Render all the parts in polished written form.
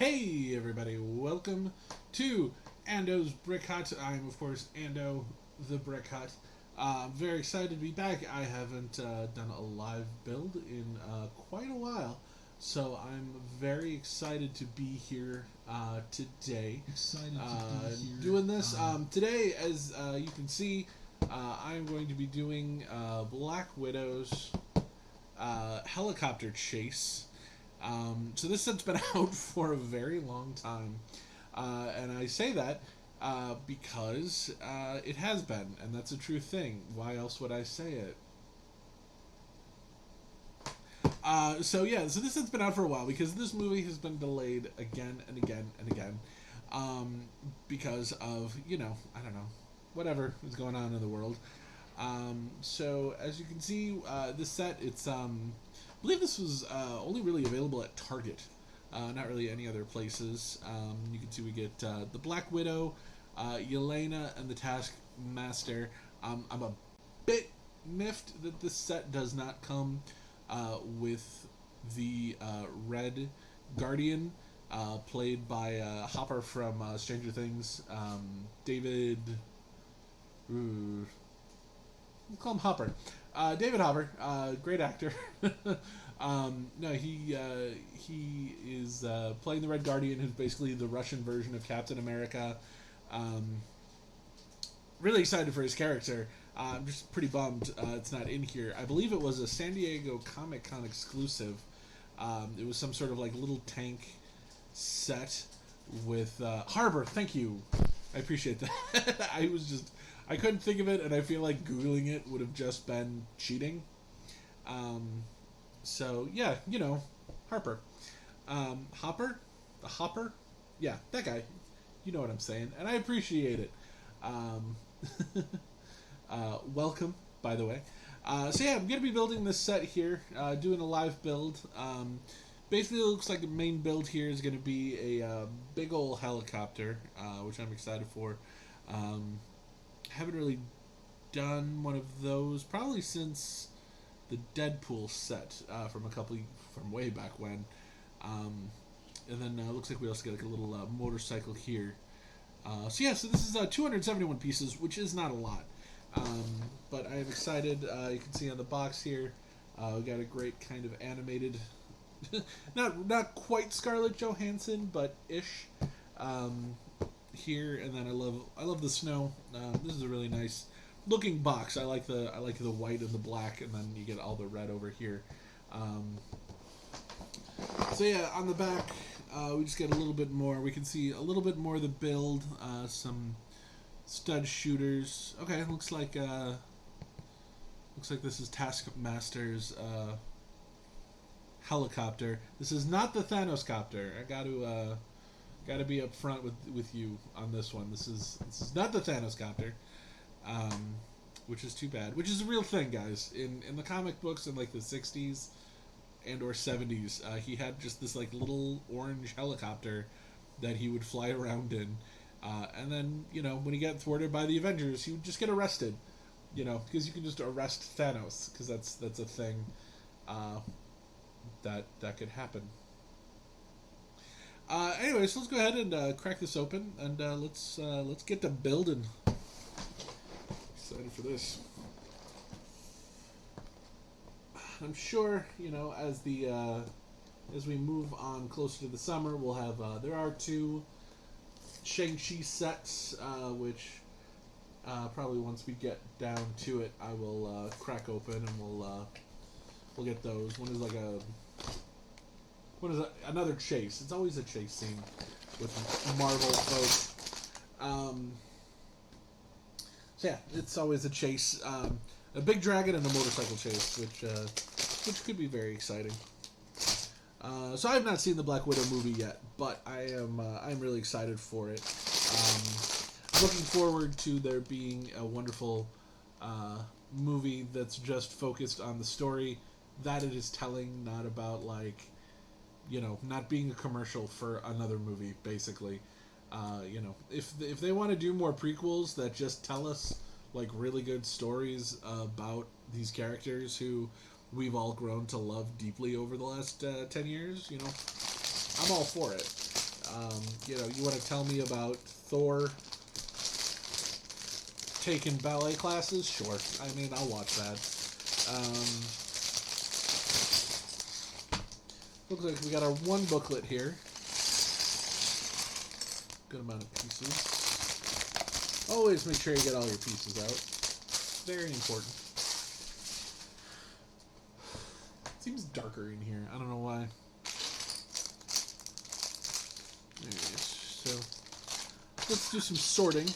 Hey everybody, welcome to Ando's Brick Hut. I'm of course Ando the Brick Hut. I'm very excited to be back. I haven't done a live build in quite a while, so I'm very excited to be here today. Excited to be here. Doing this today, as you can see, I'm going to be doing Black Widow's helicopter chase. So this set's been out for a very long time, and I say that because it has been, and that's a true thing. Why else would I say it? So this has been out for a while because this movie has been delayed again and again and again, because of I don't know, whatever is going on in the world. So as you can see, this set I believe this was only really available at Target, not really any other places. You can see we get the Black Widow, Yelena, and the Taskmaster. I'm a bit miffed that this set does not come with the Red Guardian, played by Hopper from Stranger Things. David. Ooh, we'll call him Hopper. David Hopper, great actor. No, he is playing the Red Guardian, who's basically the Russian version of Captain America. Really excited for his character. I'm just pretty bummed it's not in here. I believe it was a San Diego Comic Con exclusive. It was some sort of like little tank set with Harbor. Thank you. I appreciate that. I couldn't think of it, and I feel like Googling it would have just been cheating. So yeah, Harper, Hopper, the Hopper, yeah, that guy. You know what I'm saying, and I appreciate it. Um, Welcome, by the way. So yeah, I'm gonna be building this set here, doing a live build. Basically, it looks like the main build here is going to be a big old helicopter, which I'm excited for. Haven't really done one of those probably since the Deadpool set from way back when. And then looks like we also get like a little motorcycle here. So this is 271 pieces, which is not a lot. But I am excited. You can see on the box here, we got a great kind of animated, not quite Scarlett Johansson, but ish. Here, and then I love the snow. This is a really nice looking box. I like the white and the black, and then you get all the red over here. So yeah, on the back, we just get a little bit more. We can see a little bit more of the build. Some stud shooters. Okay, looks like this is Taskmaster's helicopter. This is not the Thanos copter. I got to be up front with you on this one. This is not the Thanos copter, which is too bad. Which is a real thing, guys. In the comic books in like the '60s and or '70s, he had just this like little orange helicopter that he would fly around in, and then when he got thwarted by the Avengers, he would just get arrested. Because you can just arrest Thanos, because that's a thing that could happen. Anyways, let's go ahead and crack this open, and let's get to building. Excited for this. I'm sure as we move on closer to the summer, we'll have there are two Shang-Chi sets, which probably once we get down to it, I will crack open, and we'll get those. One is like another chase. It's always a chase scene with Marvel folks. So yeah, it's always a chase. A big dragon and a motorcycle chase, which could be very exciting. So I have not seen the Black Widow movie yet, but I'm really excited for it. Looking forward to there being a wonderful movie that's just focused on the story that it is telling, not about not being a commercial for another movie, basically. If they want to do more prequels that just tell us like really good stories about these characters who we've all grown to love deeply over the last 10 years, I'm all for it. You want to tell me about Thor taking ballet classes? Sure. I mean, I'll watch that. Looks like we got our one booklet here. Good amount of pieces. Always make sure you get all your pieces out. Very important. Seems darker in here. I don't know why. Alright, so let's do some sorting.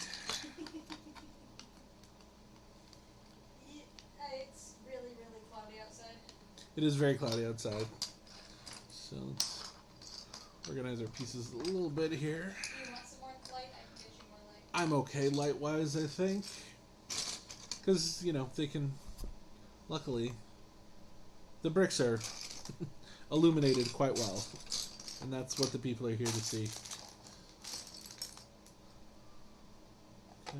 It's really, really cloudy outside. It is very cloudy outside. So let's organize our pieces a little bit here. Do you want some more light? I can get you more light. I'm okay light-wise, I think. Because, they can... Luckily, the bricks are illuminated quite well. And that's what the people are here to see. Okay.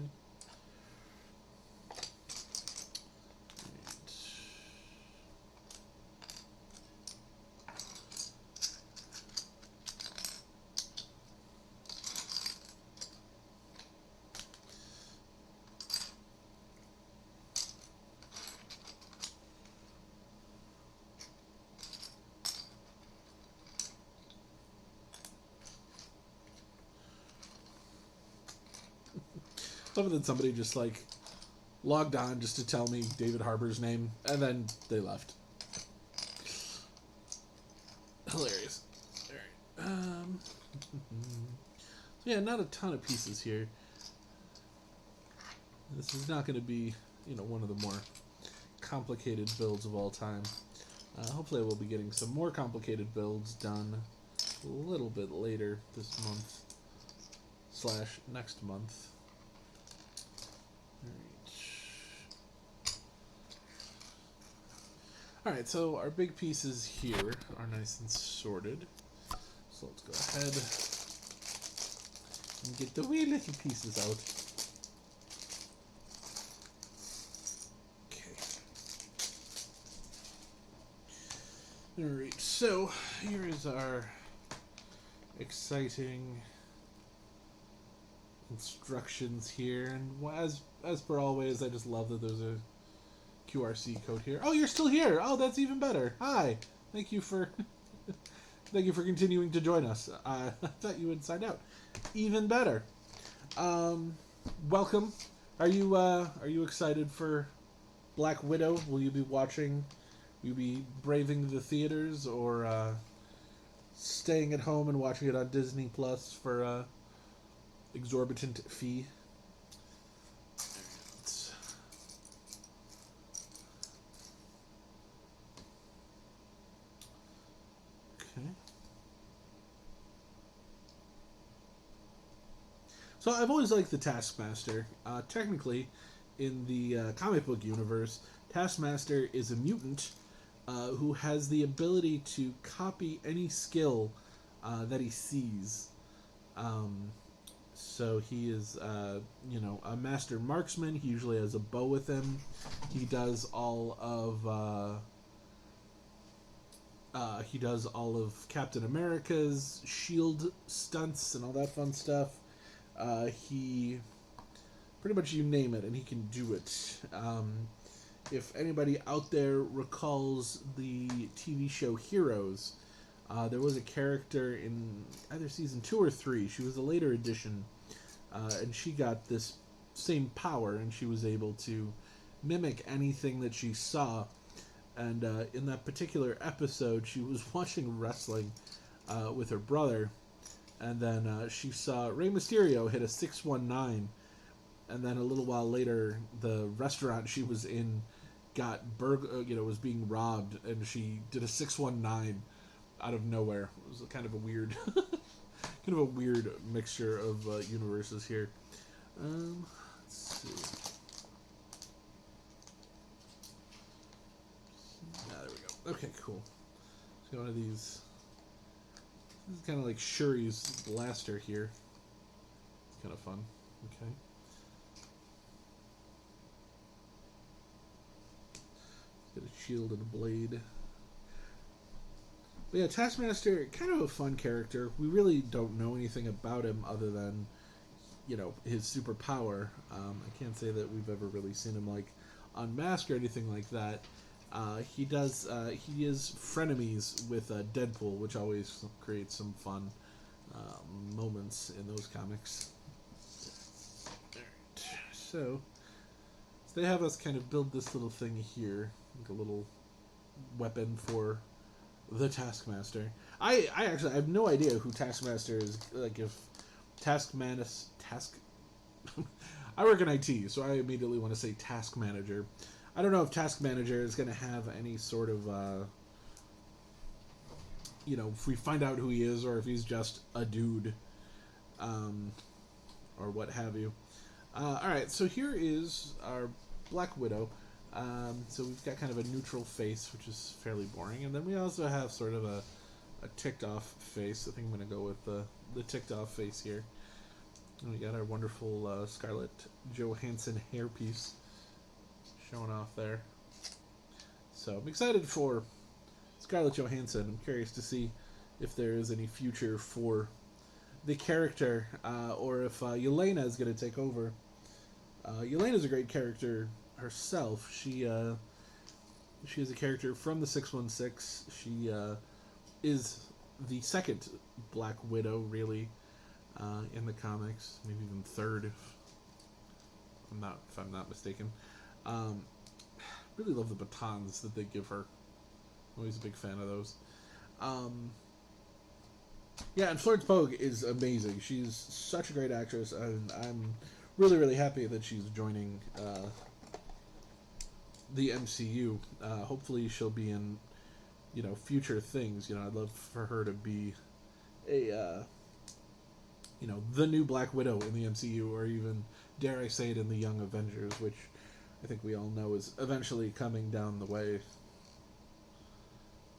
Love that somebody just logged on just to tell me David Harbour's name, and then they left. Hilarious. Alright. So yeah, not a ton of pieces here. This is not going to be, one of the more complicated builds of all time. Hopefully I will be getting some more complicated builds done a little bit later this month / next month. Alright, so our big pieces here are nice and sorted. So let's go ahead and get the wee little pieces out. Okay. Alright, so here is our exciting instructions here, and as per always, I just love that there's a QRC code here. Oh, you're still here. Oh, that's even better. Hi. Thank you for thank you for continuing to join us. I thought you had signed out. Even better. Welcome. Are you excited for Black Widow? Will you be watching? Will you be braving the theaters, or staying at home and watching it on Disney Plus for a exorbitant fee? So I've always liked the Taskmaster. Technically, in the comic book universe, Taskmaster is a mutant who has the ability to copy any skill that he sees. So he is, a master marksman. He usually has a bow with him. He does all of Captain America's shield stunts and all that fun stuff. He pretty much, you name it, and he can do it. If anybody out there recalls the TV show Heroes, there was a character in either season 2 or 3. She was a later edition, and she got this same power, and she was able to mimic anything that she saw. And in that particular episode, she was watching wrestling with her brother, and then she saw Rey Mysterio hit a 619, and then a little while later, the restaurant she was in was being robbed, and she did a 619 out of nowhere. It was kind of a weird, mixture of universes here. Let's see. There we go. Okay, cool. So one of these. This is kind of like Shuri's blaster here. It's kind of fun. Okay. Got a shield and a blade. But yeah, Taskmaster, kind of a fun character. We really don't know anything about him other than, his superpower. I can't say that we've ever really seen him like unmasked or anything like that. He is frenemies with Deadpool, which always creates some fun moments in those comics. Alright, so they have us kind of build this little thing here, like a little weapon for the Taskmaster. I have no idea who Taskmaster is. Like if Task. I work in IT, so I immediately want to say Task Manager. I don't know if Task Manager is going to have any sort of, if we find out who he is, or if he's just a dude, or what have you. All right, so here is our Black Widow. So we've got kind of a neutral face, which is fairly boring, and then we also have sort of a ticked off face. I think I'm going to go with the ticked off face here. And we got our wonderful Scarlett Johansson hairpiece showing off there. So I'm excited for Scarlett Johansson. I'm curious to see if there is any future for the character, or if Yelena is going to take over. Yelena's a great character herself. She is a character from the 616. She is the second Black Widow, really, in the comics, maybe even third, if I'm not mistaken. Really love the batons that they give her. Always a big fan of those. Yeah, and Florence Pugh is amazing. She's such a great actress, and I'm really, really happy that she's joining the MCU. Hopefully, she'll be in, future things. I'd love for her to be a, the new Black Widow in the MCU, or even, dare I say it, in the Young Avengers, which I think we all know is eventually coming down the way.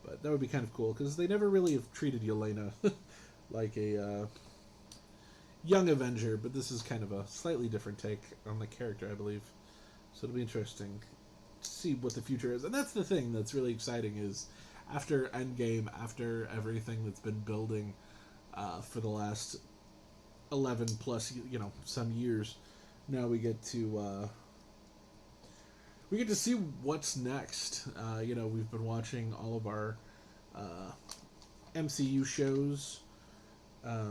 But that would be kind of cool, because they never really have treated Yelena like a young Avenger, but this is kind of a slightly different take on the character, I believe. So it'll be interesting to see what the future is. And that's the thing that's really exciting, is after Endgame, after everything that's been building for the last 11 plus, some years, now we get to see what's next. We've been watching all of our MCU shows. I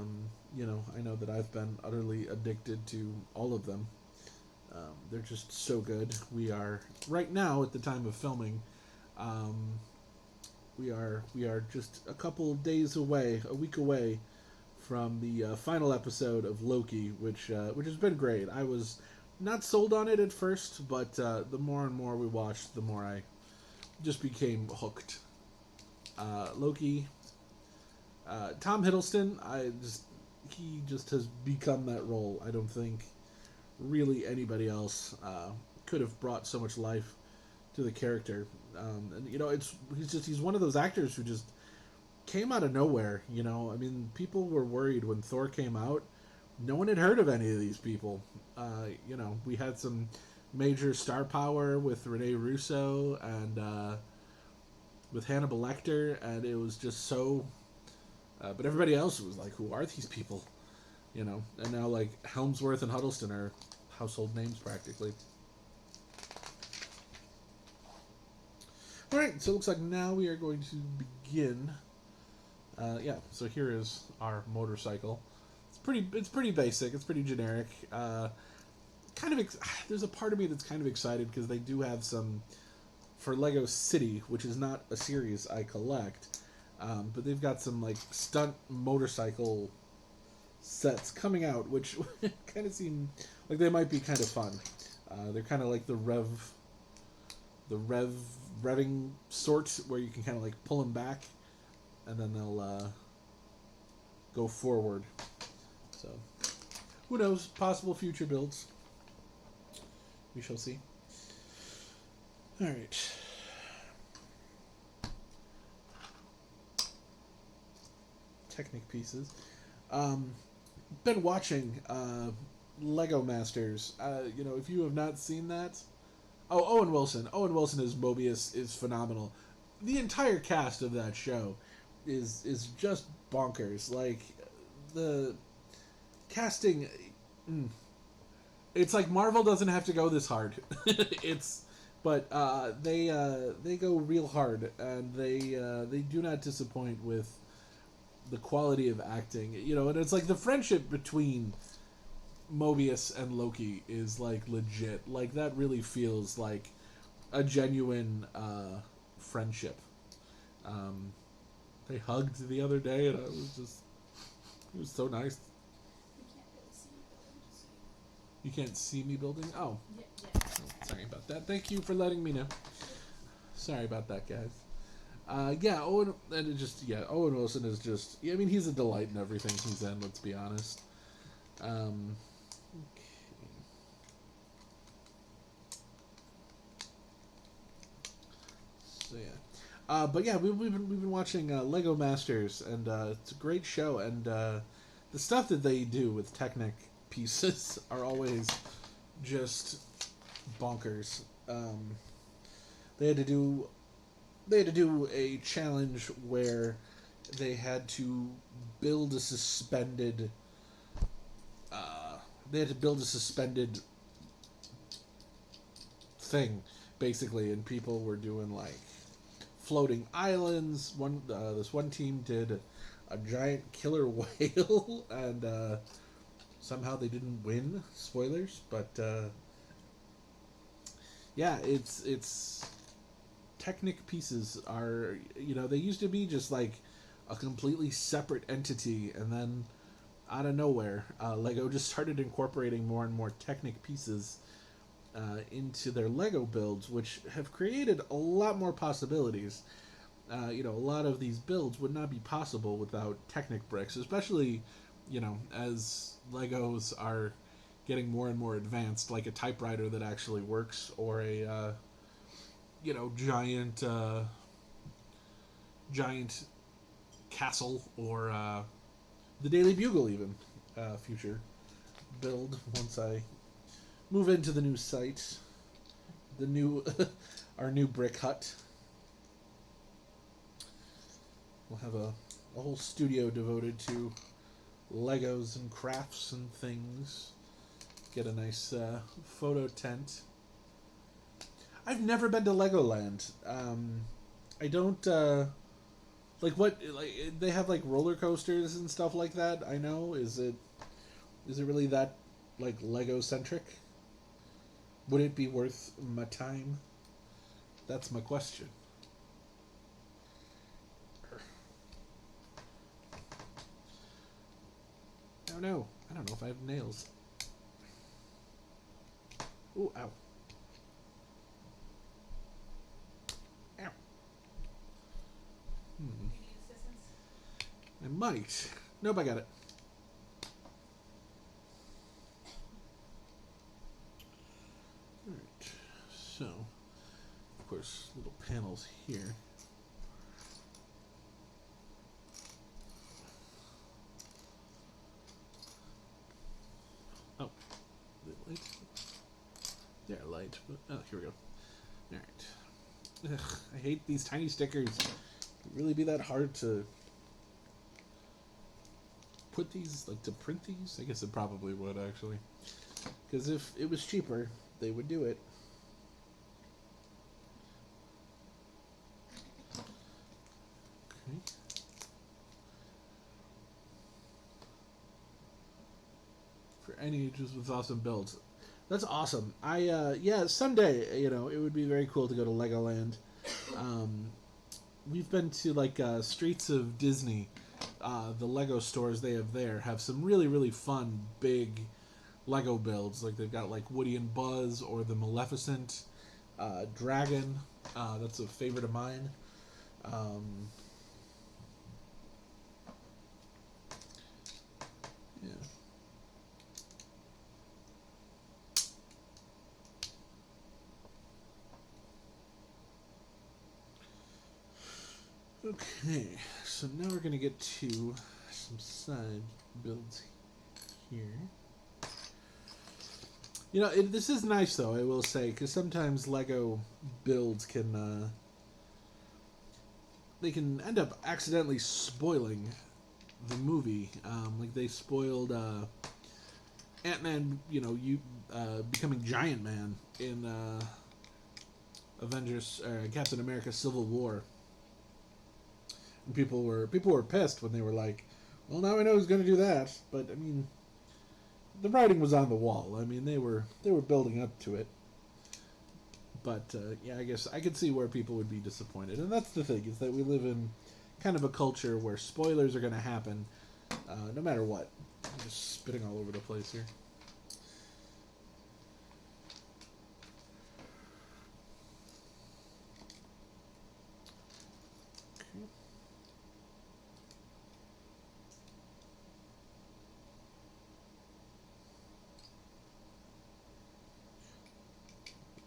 know that I've been utterly addicted to all of them. They're just so good. We are right now at the time of filming. We are just a couple of days away, a week away, from the final episode of Loki, which has been great. I was not sold on it at first, but the more and more we watched, the more I just became hooked. Loki, Tom Hiddleston, he just has become that role. I don't think really anybody else could have brought so much life to the character. And he's one of those actors who just came out of nowhere. People were worried when Thor came out. No one had heard of any of these people. We had some major star power with Rene Russo and with Hannibal Lecter, and it was just so. But everybody else was like, "Who are these people?" And now like Helmsworth and Huddleston are household names practically. All right, so it looks like now we are going to begin. So here is our motorcycle. It's pretty basic. It's pretty generic. There's a part of me that's kind of excited because they do have some for Lego City, which is not a series I collect, but they've got some like stunt motorcycle sets coming out, which kind of seem like they might be kind of fun. They're kind of like the revving sort, where you can kind of like pull them back, and then they'll go forward. So, who knows? Possible future builds. We shall see. All right. Technic pieces. Been watching Lego Masters. If you have not seen that, Owen Wilson. Owen Wilson as Mobius is phenomenal. The entire cast of that show is just bonkers. Like the casting, mm, it's like Marvel doesn't have to go this hard. it's but they go real hard, and they do not disappoint with the quality of acting. You know, and it's like the friendship between Mobius and Loki is like legit. Like that really feels like a genuine friendship. Um, they hugged the other day, and it was so nice. We can't really see you building, just so you know. You can't see me building? Oh, Yeah, yeah. oh, sorry about that. Thank you for letting me know. Sorry about that, guys. Yeah, Owen, and Owen Wilson is just, I mean, he's a delight in everything he's in, let's be honest. Okay. So, yeah. But yeah, we've been watching Lego Masters, and it's a great show, and the stuff that they do with Technic pieces are always just bonkers. They had to do a challenge where they had to build a suspended. They had to build a suspended thing, basically, and people were doing like floating islands. This one team did a giant killer whale, and somehow they didn't win. Spoilers, but yeah, it's Technic pieces are, they used to be just like a completely separate entity, and then out of nowhere, Lego just started incorporating more and more Technic pieces into their Lego builds, which have created a lot more possibilities. A lot of these builds would not be possible without Technic bricks, especially, as Legos are getting more and more advanced, like a typewriter that actually works, or a, giant castle, or the Daily Bugle, even future build once I move into the new site, the new our new brick hut. We'll have a whole studio devoted to Legos and crafts and things. Get a nice photo tent. I've never been to Legoland. I don't like what they have like roller coasters and stuff like that. I know. Is it really that like Lego centric? Would it be worth my time? That's my question. Oh no, I don't know if I have nails. Ooh, ow. Ow. Do you need assistance? I might. Nope, I got it. Alright. So, of course, little panels here. Oh. Light? Yeah, light. Oh, here we go. Alright. Ugh, I hate these tiny stickers. Would it really be that hard to put these, like, to print these? I guess it probably would, actually. Because if it was cheaper, they would do it. Okay. For any ages with awesome builds. That's awesome. Yeah, someday, it would be very cool to go to Legoland. We've been to, like, Streets of Disney. The Lego stores they have there have some really, really fun, big Lego builds. Like, they've got, like, Woody and Buzz, or the Maleficent Dragon. That's a favorite of mine. Yeah. Okay, so now we're going to get to some side builds here. This is nice, though, I will say, because sometimes Lego builds can they can end up accidentally spoiling the movie. Like they spoiled Ant-Man, becoming Giant Man in Avengers, Captain America: Civil War. And people were pissed when they were like, "Well, now I know who's going to do that." But I mean, the writing was on the wall. I mean, they were building up to it. But yeah, I guess I could see where people would be disappointed, and that's the thing, is that we live in kind of a culture where spoilers are going to happen, no matter what. I'm just spitting all over the place here.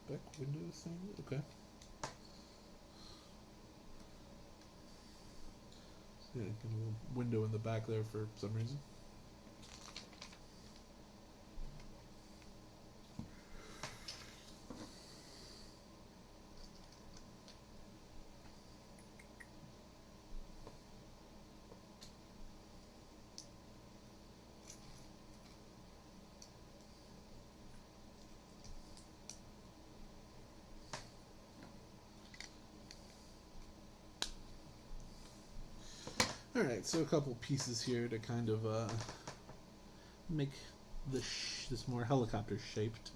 Back window thing? Okay. Yeah, a little window in the back there for some reason. Alright, so a couple pieces here to kind of make this more helicopter shaped.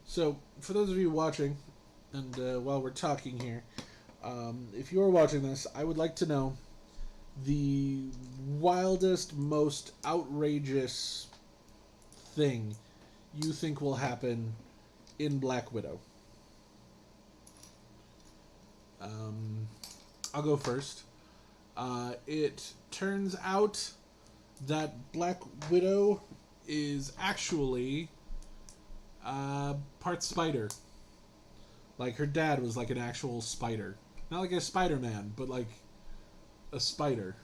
So, for those of you watching, and while we're talking here, if you're watching this, I would like to know the wildest, most outrageous thing you think will happen in Black Widow. I'll go first. It turns out that Black Widow is actually part spider. Like, her dad was like an actual spider. Not like a Spider-Man, but like a spider.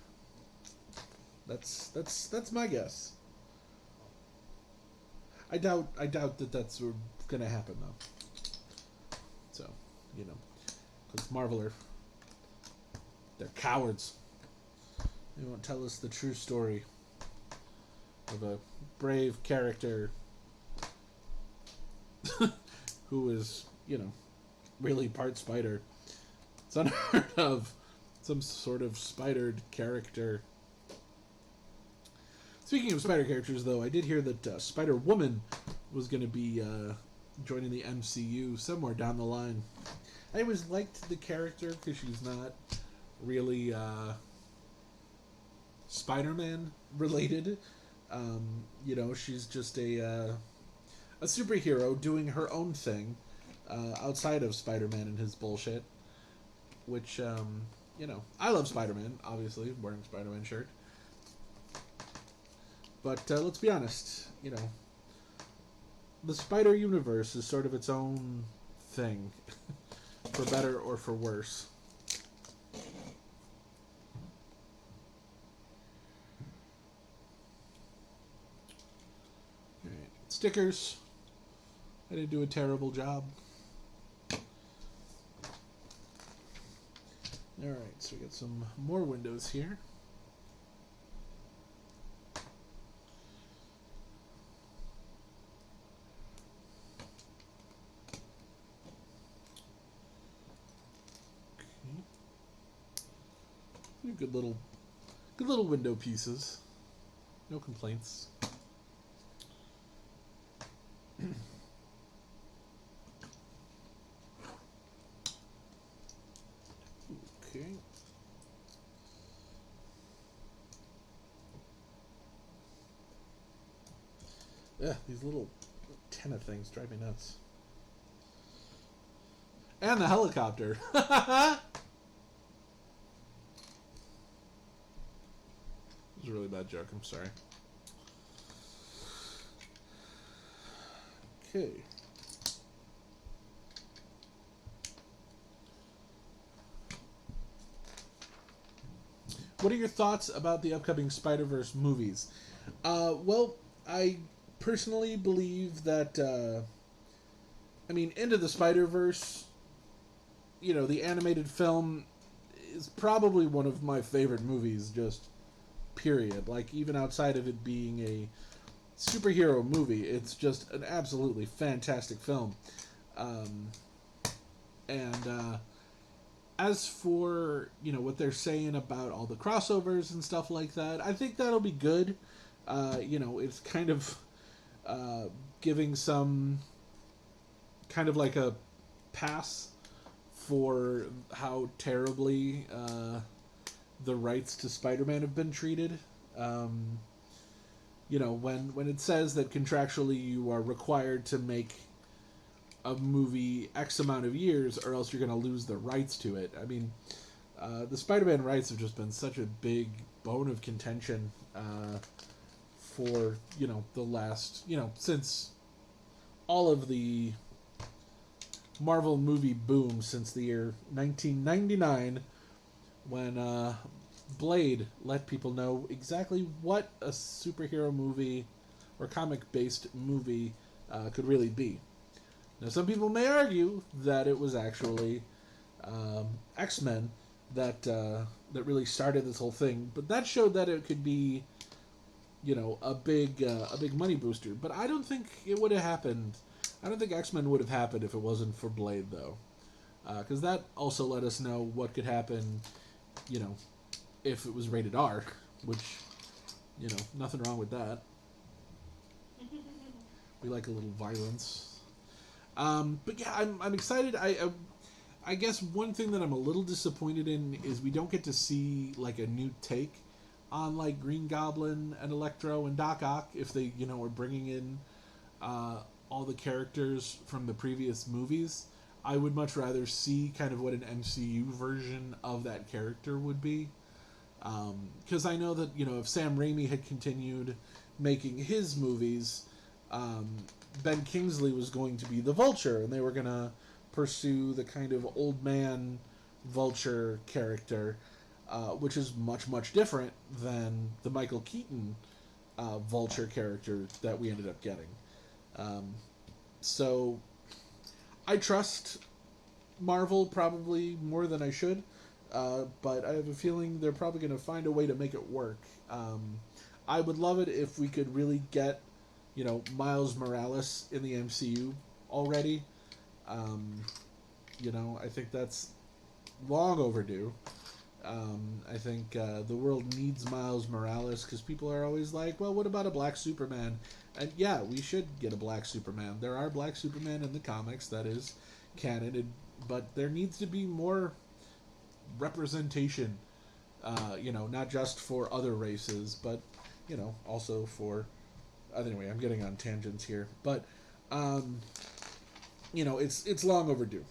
That's my guess. I doubt that that's gonna happen though. So, because Marvel they're cowards. They won't tell us the true story of a brave character who is, really part spider. It's unheard of. Some sort of spidered character. Speaking of spider characters, though, I did hear that Spider-Woman was going to be joining the MCU somewhere down the line. I always liked the character because she's not really Spider-Man related. She's just a superhero doing her own thing outside of Spider-Man and his bullshit. Which, I love Spider-Man, obviously, wearing a Spider-Man shirt. But let's be honest, the Spider Universe is sort of its own thing, for better or for worse. Alright, stickers. I didn't do a terrible job. Alright, so we got some more windows here. Okay. Good little window pieces. No complaints. Okay. Yeah, these little antenna things drive me nuts. And the helicopter. It was a really bad joke, I'm sorry. Okay. what are your thoughts about the upcoming Spider-Verse movies? Well, I personally believe that, Into the Spider-Verse, the animated film is probably one of my favorite movies, just period. Like, even outside of it being a superhero movie, it's just an absolutely fantastic film. And as for, what they're saying about all the crossovers and stuff like that, I think that'll be good. It's kind of giving some kind of like a pass for how terribly the rights to Spider-Man have been treated. When it says that contractually you are required to make a movie X amount of years or else you're going to lose the rights to it. The Spider-Man rights have just been such a big bone of contention for, the last, since all of the Marvel movie boom since the year 1999 when Blade let people know exactly what a superhero movie or comic-based movie could really be. Now, some people may argue that it was actually X-Men that really started this whole thing, but that showed that it could be, a big money booster. But I don't think it would have happened. I don't think X-Men would have happened if it wasn't for Blade, though, because that also let us know what could happen, if it was rated R, which, nothing wrong with that. We like a little violence. But yeah, I'm excited. I guess one thing that I'm a little disappointed in is we don't get to see like a new take on like Green Goblin and Electro and Doc Ock if they are bringing in all the characters from the previous movies. I would much rather see kind of what an MCU version of that character would be, because I know that if Sam Raimi had continued making his movies, Ben Kingsley was going to be the Vulture, and they were going to pursue the kind of old man Vulture character, which is much, much different than the Michael Keaton Vulture character that we ended up getting. So I trust Marvel probably more than I should, but I have a feeling they're probably going to find a way to make it work. I would love it if we could really get Miles Morales in the MCU already. I think that's long overdue. I think the world needs Miles Morales because people are always like, well, what about a black Superman? And yeah, we should get a black Superman. There are black Superman in the comics, that is canon, but there needs to be more representation, not just for other races, but, also for... Anyway, I'm getting on tangents here, but it's long overdue,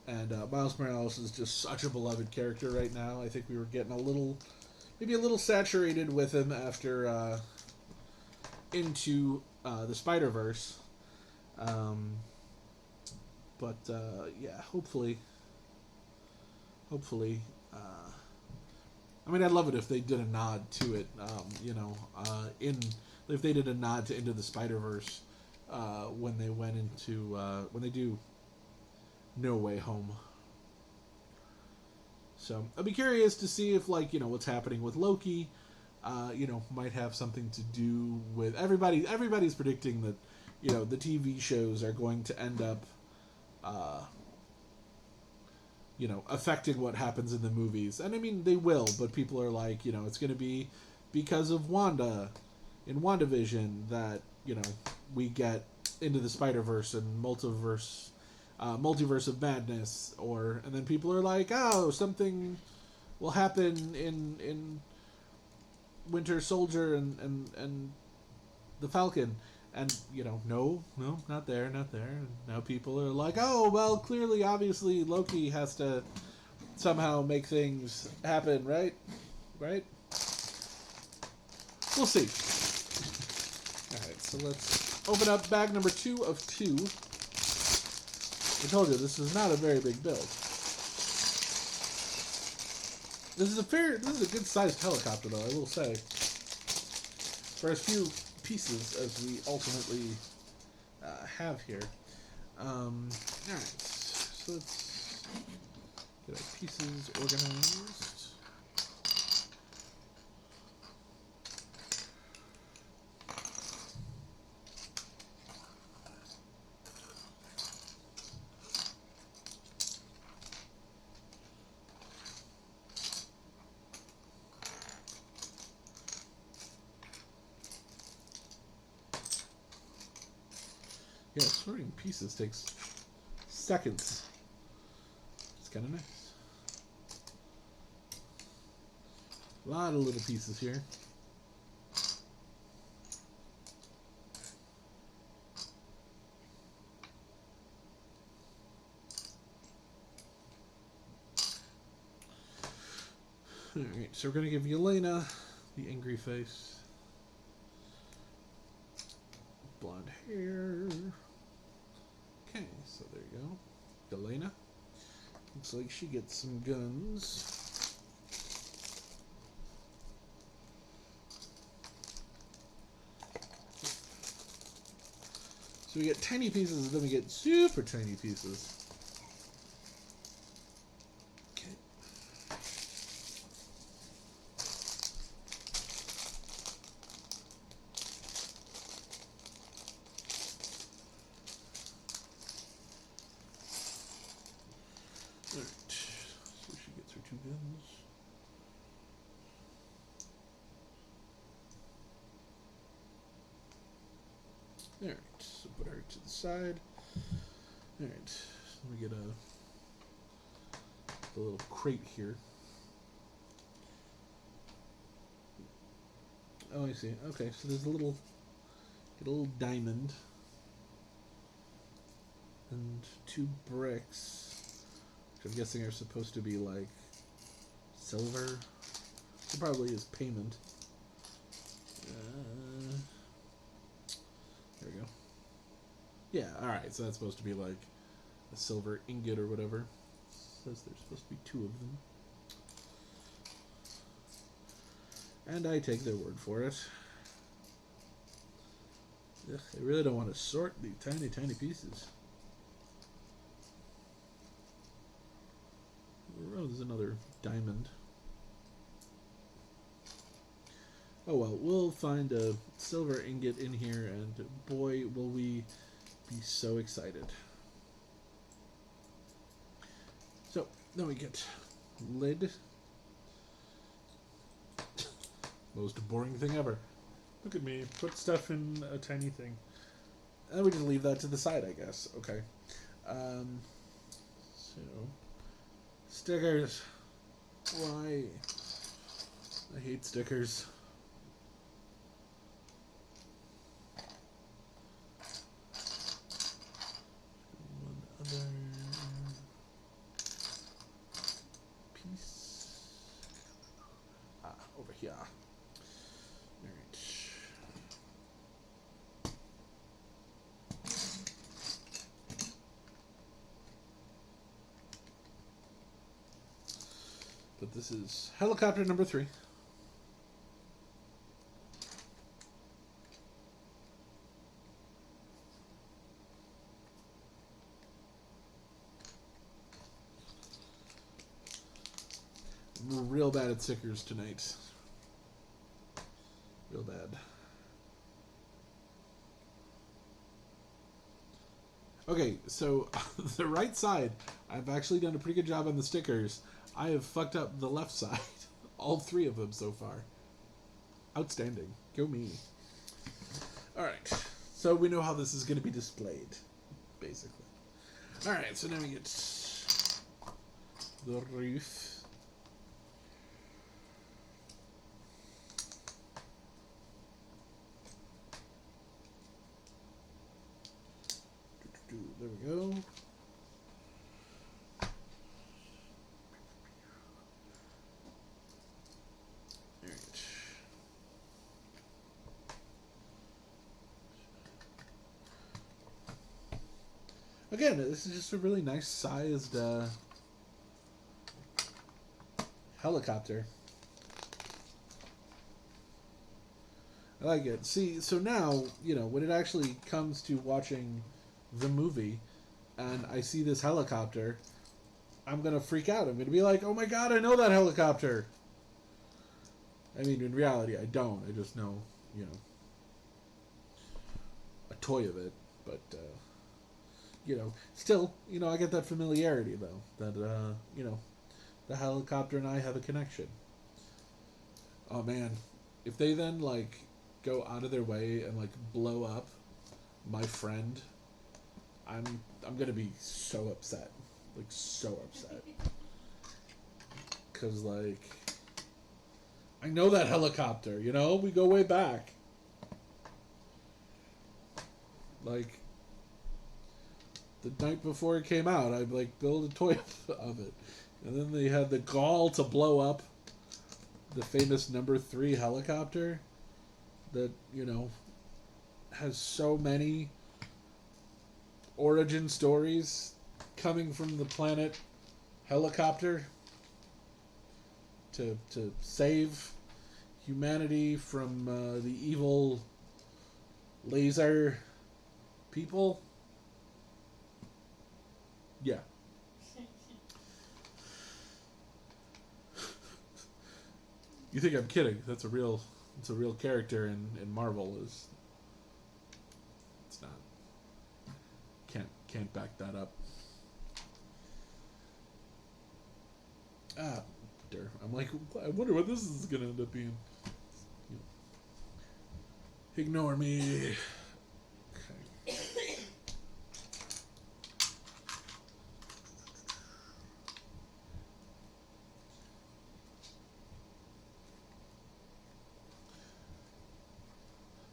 and Miles Morales is just such a beloved character right now. I think we were getting maybe a little saturated with him after Into the Spider-Verse, but yeah, hopefully. I'd love it if they did a nod to it, if they did a nod to Into the Spider-Verse when they do No Way Home. So I'd be curious to see if what's happening with Loki, might have something to do with everybody's predicting that, the TV shows are going to end up affecting what happens in the movies. And they will, but people are like, it's going to be because of Wanda in WandaVision that, we get Into the Spider-Verse and Multiverse of Madness, and then people are like, oh, something will happen in Winter Soldier and the Falcon. And, no, not there. And now people are like, oh, well, clearly, obviously, Loki has to somehow make things happen, right? Right? We'll see. Alright, so let's open up bag number 2 of 2. I told you, this is not a very big build. This is a good sized helicopter, though. I will say, for as few pieces as we ultimately have here. All right, so let's get our pieces organized. Yeah, sorting pieces takes seconds. It's kind of nice. A lot of little pieces here. Alright, so we're going to give Yelena the angry face. Blonde hair. Okay, so there you go. Yelena. Looks like she gets some guns. So we get tiny pieces, and then we get super tiny pieces. Okay. Alright, so she gets her 2 guns. Alright, so put her to the side. Alright, so we get a little crate here. Oh, I see. Okay, so there's a little diamond. And 2 bricks, which I'm guessing are supposed to be like silver. It probably is payment. There we go. Yeah, alright, so that's supposed to be like a silver ingot or whatever. It says there's supposed to be 2 of them. And I take their word for it. Ugh, I really don't want to sort these tiny, tiny pieces. Oh, there's another diamond. Oh well, we'll find a silver ingot in here, and boy, will we be so excited. So, then we get lid. Most boring thing ever. Look at me. Put stuff in a tiny thing. And we just leave that to the side, I guess. Okay. So, stickers. Why? I hate stickers. One other piece. Over here. Alright. But this is helicopter number 3. I'm real bad at stickers tonight. Real bad. Okay, so the right side, I've actually done a pretty good job on the stickers. I have fucked up the left side. All 3 of them so far. Outstanding. Go me. Alright, so we know how this is going to be displayed, basically. Alright, so now we get the roof. There we go. Alright. Again, this is just a really nice sized helicopter. I like it. See, so now, when it actually comes to watching the movie and I see this helicopter, I'm going to freak out. I'm going to be like, oh my god, I know that helicopter. I mean, in reality, I don't. I just know, a toy of it. But, still, I get that familiarity, though. That, the helicopter and I have a connection. Oh, man. If they then, go out of their way and, blow up my friend, I'm going to be so upset. So upset. Because, I know that helicopter, We go way back. The night before it came out, I built a toy of it. And then they had the gall to blow up the famous number 3 helicopter that, has so many origin stories coming from the planet Helicopter to save humanity from the evil laser people. Yeah. You think I'm kidding? It's a real character in Marvel. It's not. Can't back that up. I'm I wonder what this is gonna end up being. Ignore me. Okay.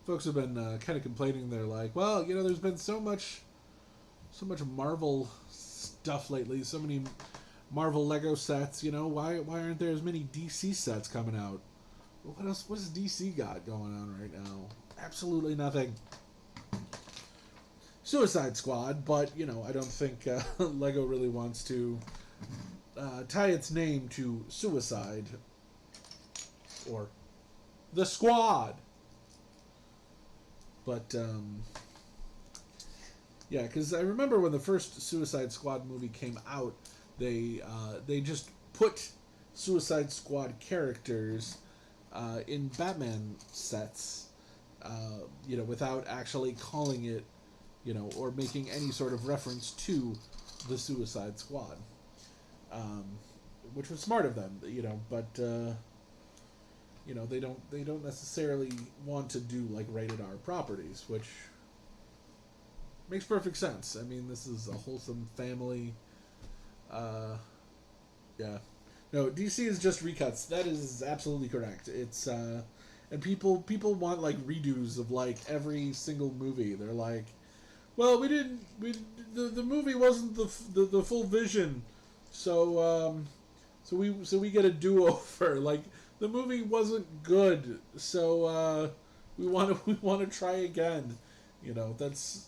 Folks have been kind of complaining. They're like, well, there's been so much Marvel stuff lately. So many Marvel Lego sets. Why aren't there as many DC sets coming out? Well, what else? What does DC got going on right now? Absolutely nothing. Suicide Squad, but I don't think Lego really wants to tie its name to suicide or the Squad. But yeah, because I remember when the first Suicide Squad movie came out, they just put Suicide Squad characters in Batman sets, without actually calling it, or making any sort of reference to the Suicide Squad, which was smart of them, but they don't necessarily want to do rated R properties, which makes perfect sense. I mean, this is a wholesome family. Yeah. No, DC is just recuts. That is absolutely correct. It's and people want redos of every single movie. They're like, well, the movie wasn't the full vision, so we get a do-over. The movie wasn't good, so we want to try again. That's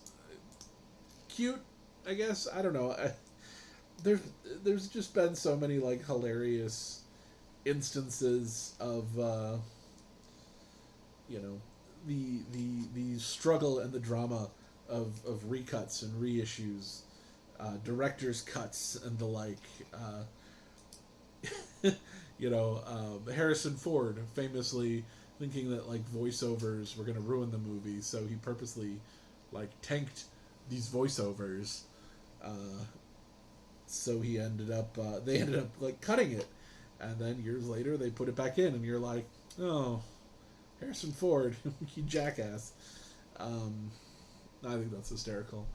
cute, I guess. I don't know. There's just been so many hilarious instances of the struggle and the drama of recuts and reissues, director's cuts and the like. Harrison Ford famously thinking that voiceovers were going to ruin the movie, so he purposely tanked these voiceovers. So he ended up they ended up cutting it, and then years later they put it back in, and you're like, oh, Harrison Ford, you jackass. I think that's hysterical.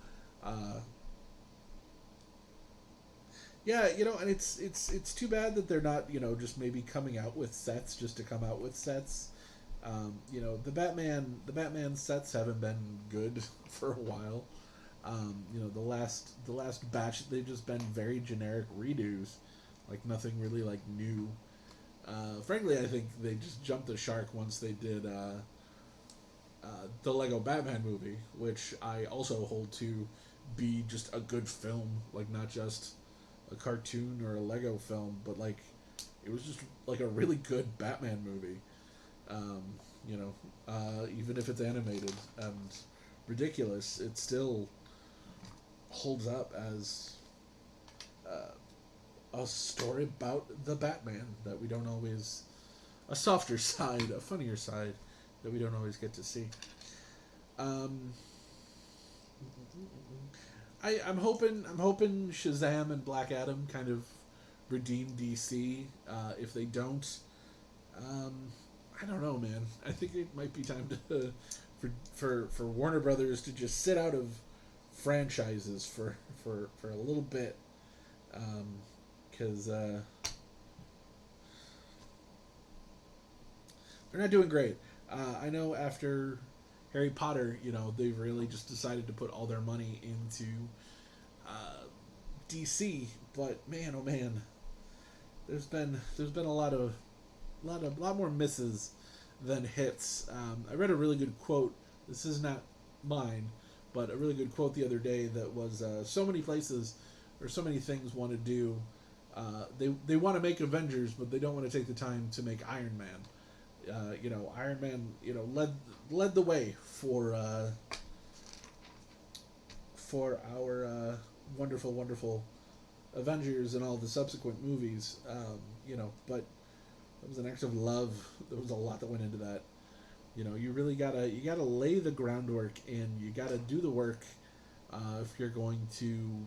Yeah, and it's too bad that they're not, just maybe coming out with sets just to come out with sets. The Batman sets haven't been good for a while. The last batch, they've just been very generic redos, nothing really new. Frankly, I think they just jumped the shark once they did the Lego Batman movie, which I also hold to be just a good film, not just a cartoon or a Lego film, but It was just like a really good Batman movie. Um, Even if it's animated and ridiculous, it still holds up as a story about the Batman that we don't always, a softer side, a funnier side that we don't always get to see. Um, I'm hoping Shazam and Black Adam kind of redeem DC. If they don't, um, I don't know, man. I think it might be time to for Warner Brothers to just sit out of franchises for a little bit, because they're not doing great. I know after Harry Potter, they've really just decided to put all their money into DC. But man, oh man, there's been a lot more misses than hits. I read a really good quote. This is not mine, but a really good quote the other day that was so many places or so many things want to do. They want to make Avengers, but they don't want to take the time to make Iron Man. Iron Man, led the way for our wonderful, wonderful Avengers and all the subsequent movies. But it was an act of love. There was a lot that went into that. You really gotta lay the groundwork in. You gotta do the work if you're going to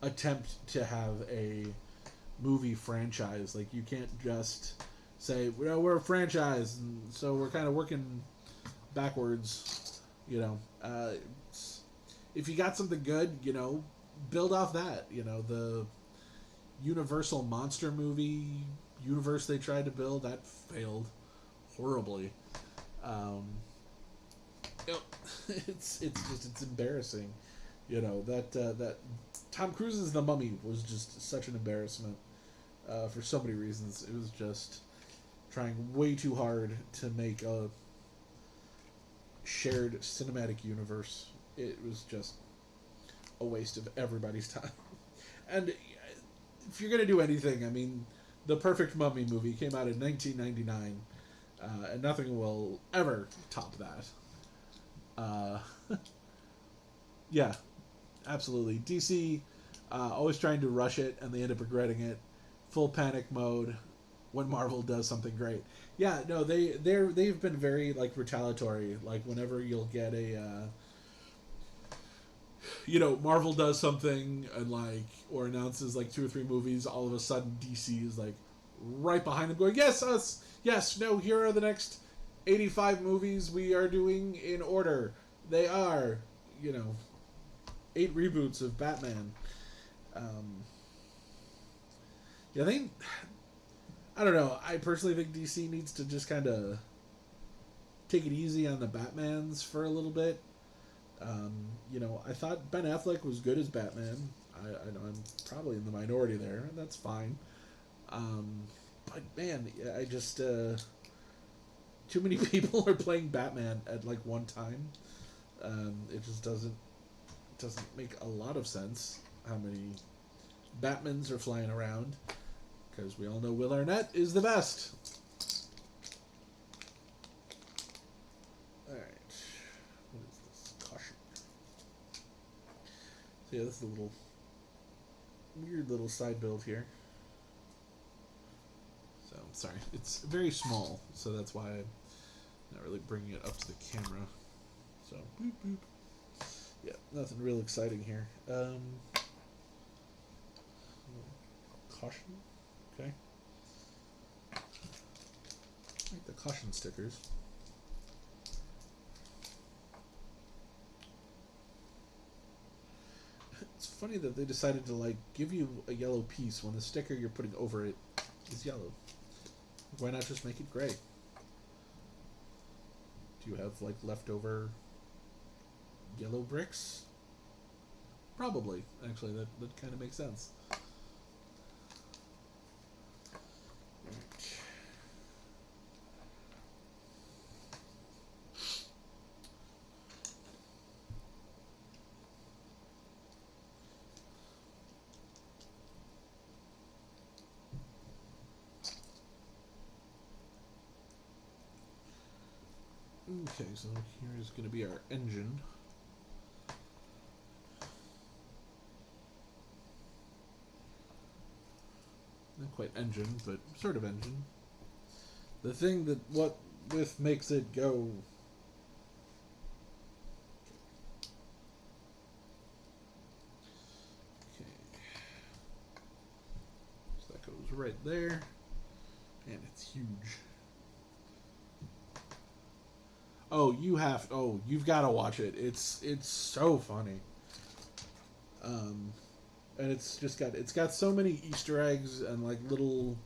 attempt to have a movie franchise. Like, you can't just say, well, we're a franchise, and so we're kind of working backwards. If you got something good, build off that. The Universal monster movie universe they tried to build, that failed horribly. It's embarrassing. That Tom Cruise's The Mummy was just such an embarrassment for so many reasons. It was just trying way too hard to make a shared cinematic universe. It was just a waste of everybody's time. And if you're gonna do anything, I mean, the Perfect Mummy movie came out in 1999, and nothing will ever top that. Yeah, absolutely. DC always trying to rush it, and they end up regretting it. Full panic mode when Marvel does something great. Yeah, no, they've been very retaliatory. Like, whenever you'll get a Marvel does something and or announces 2 or 3 movies, all of a sudden DC is right behind them going, yes, us, yes, no, here are the next 85 movies we are doing in order. They are 8 reboots of Batman. I don't know, I personally think DC needs to just kind of take it easy on the Batmans for a little bit. I thought Ben Affleck was good as Batman. I know I'm probably in the minority there, and that's fine. But man, I just too many people are playing Batman at one time. It just doesn't make a lot of sense how many Batmans are flying around, because we all know Will Arnett is the best. All right. What is this? Caution. So yeah, this is a little weird little side build here. So sorry, it's very small, so that's why I'm not really bringing it up to the camera. So boop boop. Yeah, nothing real exciting here. Caution. Okay. Like the caution stickers. It's funny that they decided to give you a yellow piece when the sticker you're putting over it is yellow. Why not just make it gray? Do you have leftover yellow bricks? Probably. Actually, that kind of makes sense. Okay, so here's going to be our engine. Not quite engine, but sort of engine. The thing that what with makes it go. Okay. So that goes right there. And it's huge. Oh, you've got to watch it. It's so funny. And it's got so many Easter eggs and like little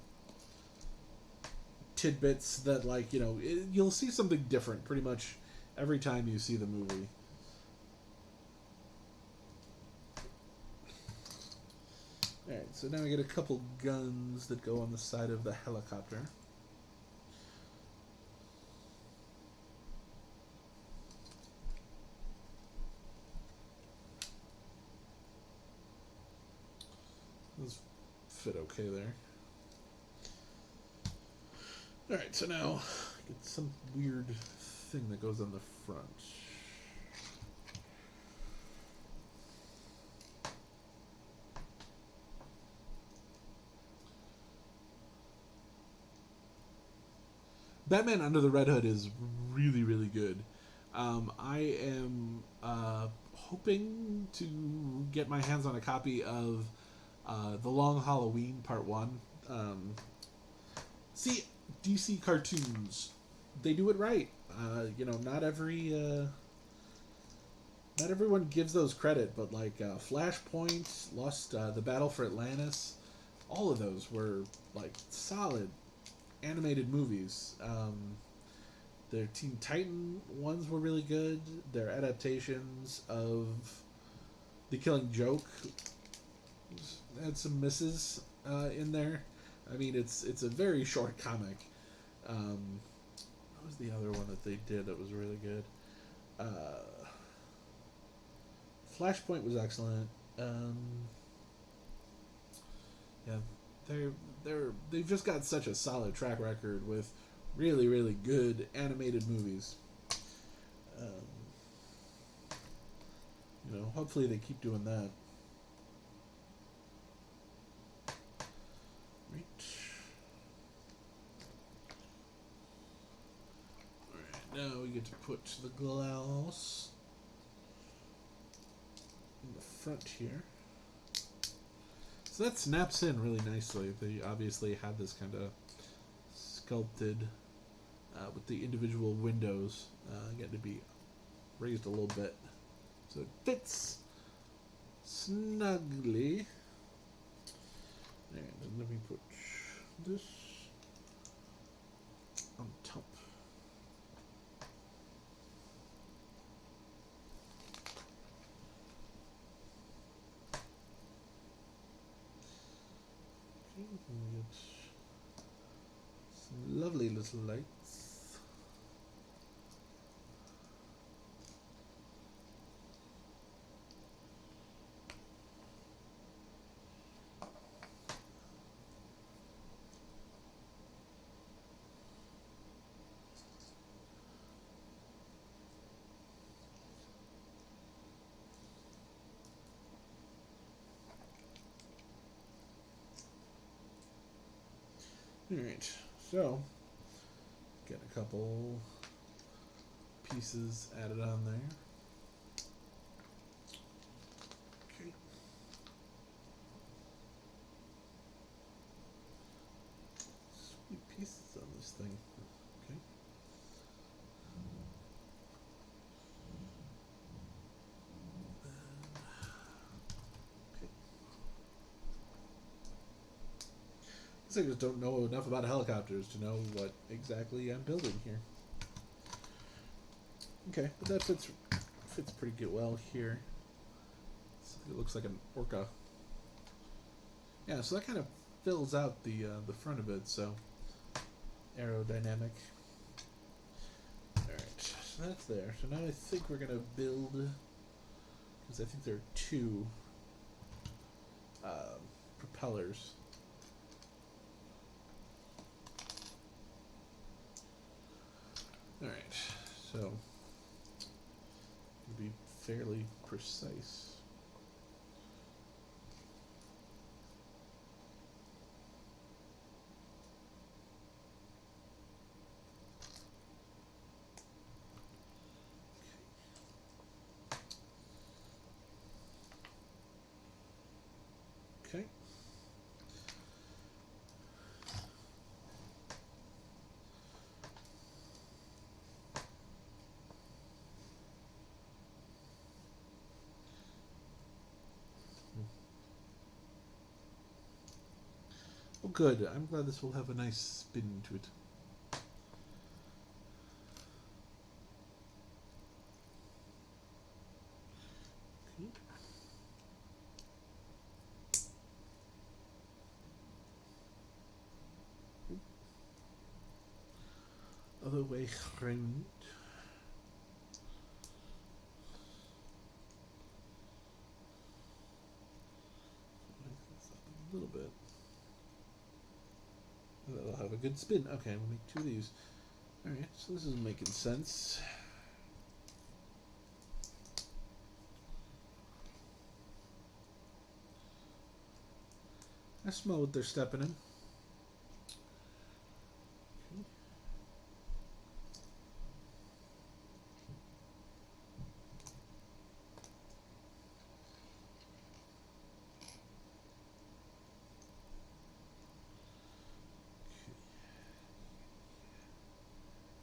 tidbits that like you'll see something different pretty much every time you see the movie. All right, so now we get a couple guns that go on the side of the helicopter. Those fit okay there. Alright, so now get some weird thing that goes on the front. Batman Under the Red Hood is really, really good. I am hoping to get my hands on a copy of The Long Halloween Part 1. See, DC cartoons, they do it right. Not everyone gives those credit, but like Flashpoint, Lost, The Battle for Atlantis, all of those were like solid animated movies. Their Teen Titan ones were really good. Their adaptations of The Killing Joke had some misses in there. I mean, it's a very short comic. What was the other one that they did that was really good? Flashpoint was excellent. Yeah, they've just got such a solid track record with really, really good animated movies. Hopefully they keep doing that. Right. Alright, now we get to put the glass in the front here. So that snaps in really nicely. They obviously had this kind of sculpted with the individual windows getting to be raised a little bit. So it fits snugly. And then let me put this on top. Okay, we get some lovely little lights. Alright, so get a couple pieces added on there. Okay. Sweet pieces on this thing. Okay. I just don't know enough about helicopters to know what exactly I'm building here. Okay, but that fits pretty good well here. It looks like an orca. Yeah, so that kind of fills out the front of it. So aerodynamic. All right, so that's there. So now I think we're gonna build, because I think there are two propellers. Alright, so So, to be fairly precise. Okay. Oh, good. I'm glad this will have a nice spin to it. Okay. Other way around. A little bit. That'll have a good spin. Okay, we'll make two of these. Alright, so this is making sense. I smell what they're stepping in.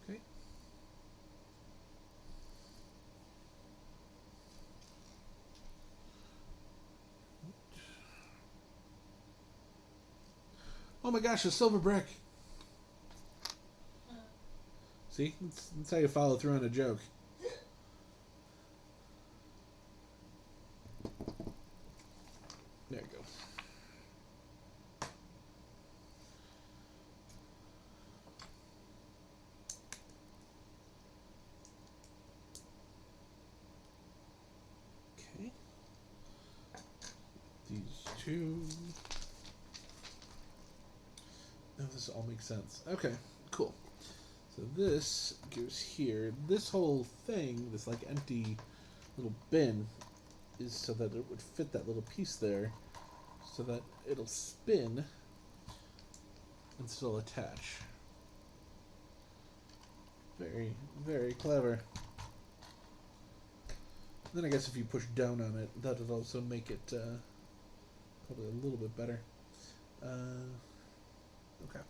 Okay. Oh my gosh, a silver brick. See? That's how you follow through on a joke. There you go. Okay. These two. Now this all makes sense. Okay, cool. So this goes here. This whole thing, this like empty little bin, is so that it would fit that little piece there, so that it'll spin and still attach. Very, very clever. Then I guess if you push down on it, that would also make it probably a little bit better. Okay.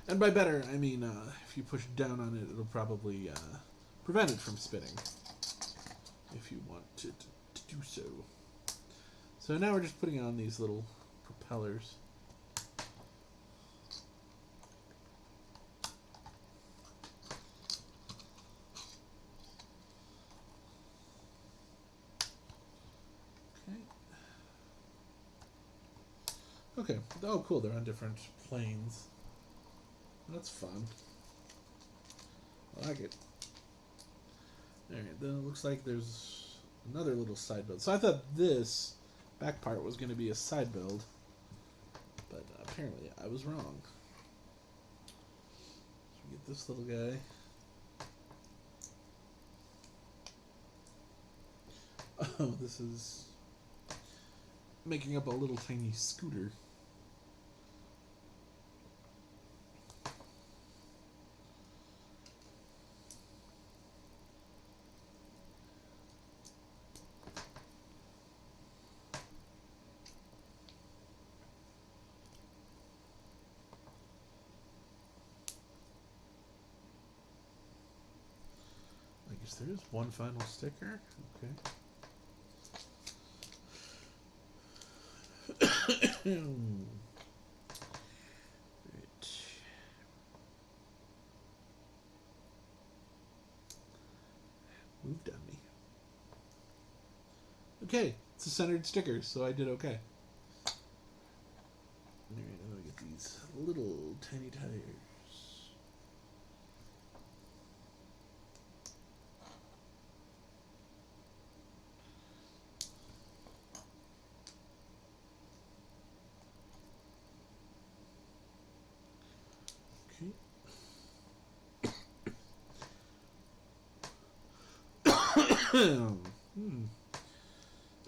And by better, I mean if you push down on it, it'll probably prevent it from spinning. If you want it to do so. So now we're just putting on these little propellers. Okay. Oh, cool. They're on different planes. That's fun. I like it. Alright, then it looks like there's another little side build. So I thought this back part was going to be a side build, but apparently I was wrong. So we get this little guy. Oh, this is making up a little tiny scooter. I guess there is one final sticker. Okay. Right. Moved on me. Okay, it's a centered sticker, so I did okay. Alright, I'm gonna get these little tiny tires. Okay.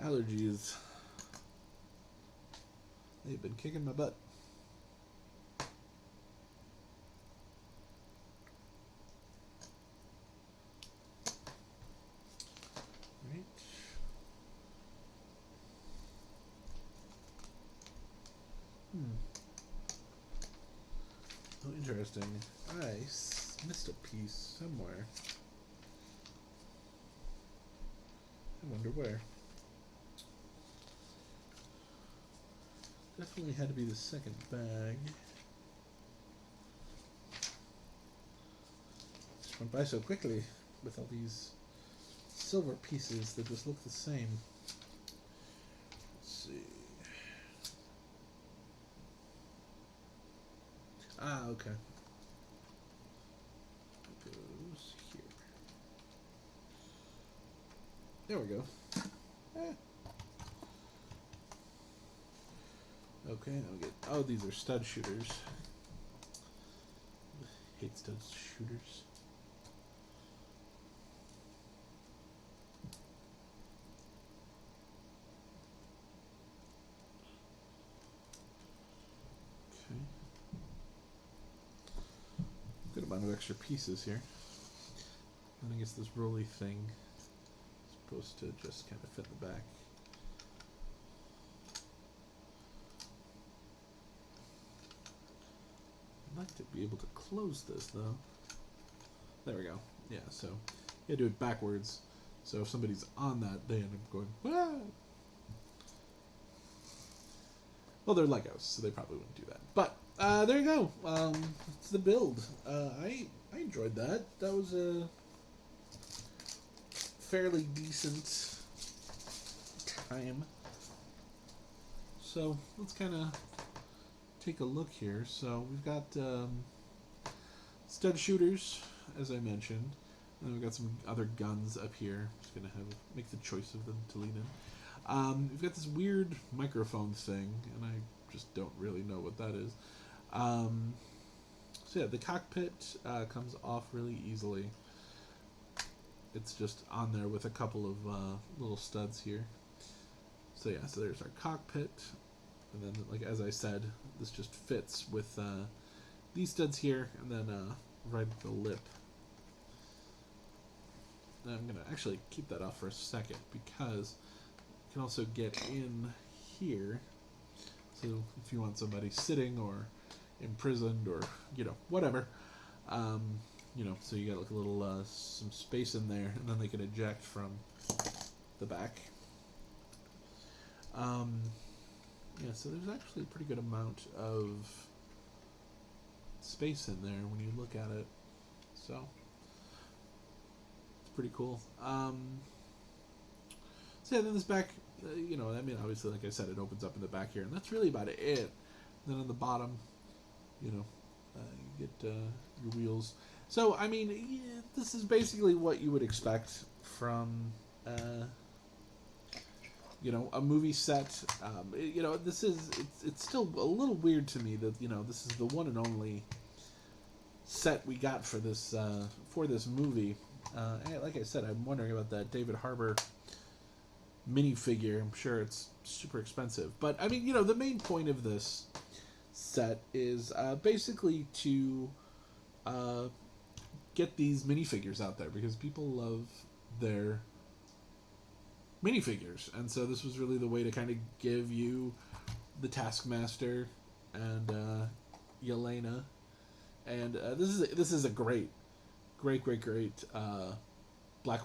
Allergies. They've been kicking my butt. Right. Oh, interesting. I missed a piece somewhere. I wonder where. Definitely had to be the second bag. Just went by so quickly with all these silver pieces that just look the same. Let's see. Ah, okay. It goes here. There we go. Okay, now we get. Oh, these are stud shooters. Hate stud shooters. Okay. Good amount of extra pieces here. And I guess this rolly thing is supposed to just kind of fit in the back. I'd like to be able to close this though. There we go. Yeah, so you do it backwards. So if somebody's on that, they end up going, "Wah!" Well, they're Legos, so they probably wouldn't do that. But there you go. It's the build. I enjoyed that. That was a fairly decent time. So let's kind of take a look here. So we've got stud shooters, as I mentioned, and then we've got some other guns up here. Just gonna make the choice of them to lean in. We've got this weird microphone thing, and I just don't really know what that is. So yeah, the cockpit comes off really easily. It's just on there with a couple of little studs here. So yeah, so there's our cockpit. And then, like as I said, this just fits with these studs here, and then right at the lip. And I'm going to actually keep that off for a second, because you can also get in here. So if you want somebody sitting or imprisoned or, whatever, so you got like a little, some space in there, and then they can eject from the back. Yeah, so there's actually a pretty good amount of space in there when you look at it. So it's pretty cool. So yeah, then this back, obviously, like I said, it opens up in the back here, and that's really about it. And then on the bottom, you get your wheels. So, this is basically what you would expect from a movie set. It's still a little weird to me that this is the one and only set we got for this movie. Like I said, I'm wondering about that David Harbour minifigure. I'm sure it's super expensive, but the main point of this set is basically to get these minifigures out there, because people love their minifigures, and so this was really the way to kind of give you the Taskmaster and Yelena, and this is a great Black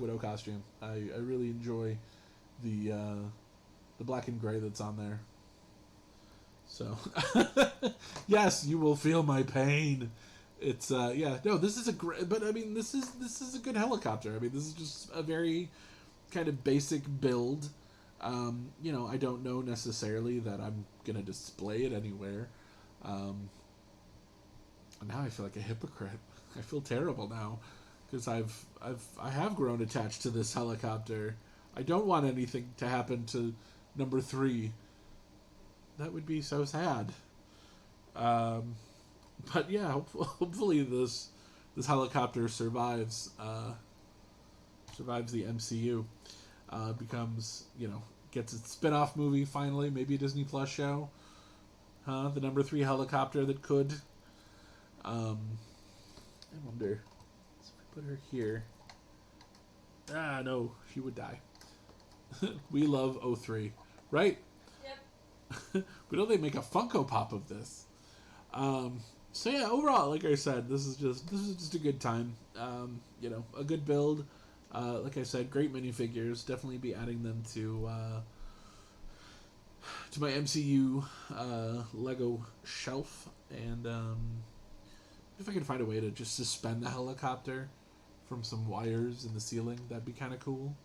Widow costume. I really enjoy the black and gray that's on there. So yes, you will feel my pain. It's this is a great, but this is a good helicopter. This is just a very kind of basic build. I don't know necessarily that I'm gonna display it anywhere. And now I feel like a hypocrite. I feel terrible now, because I have grown attached to this helicopter. I don't want anything to happen to number 3. That would be so sad. But yeah, hopefully this helicopter survives survives the MCU, becomes, gets its spin-off movie finally, maybe a Disney Plus show. The number 3 helicopter that could. I wonder. So if we put her here. No, she would die. We love O3, right? Yep. But don't they make a Funko Pop of this? So yeah, overall, like I said, this is just a good time. A good build. Like I said, great minifigures. Definitely be adding them to my MCU Lego shelf, and if I can find a way to just suspend the helicopter from some wires in the ceiling, that'd be kind of cool.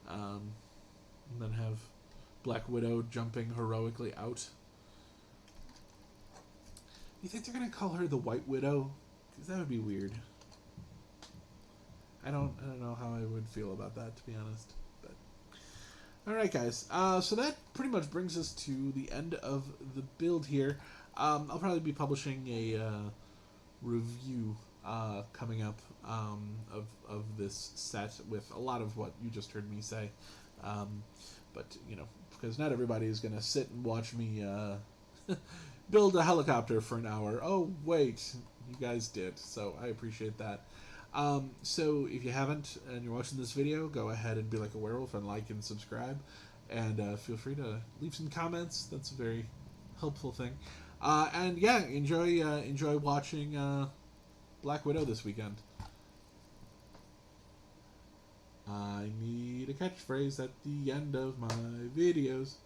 And then have Black Widow jumping heroically out. You think they're gonna call her the White Widow? Because that would be weird. I don't know how I would feel about that, to be honest. But all right, guys. So that pretty much brings us to the end of the build here. I'll probably be publishing a review coming up of this set with a lot of what you just heard me say. But because not everybody is gonna sit and watch me build a helicopter for an hour. Oh wait, you guys did, so I appreciate that. So if you haven't and you're watching this video, go ahead and be like a werewolf and like and subscribe, and feel free to leave some comments. That's a very helpful thing. And yeah, enjoy watching Black Widow this weekend. I need a catchphrase at the end of my videos.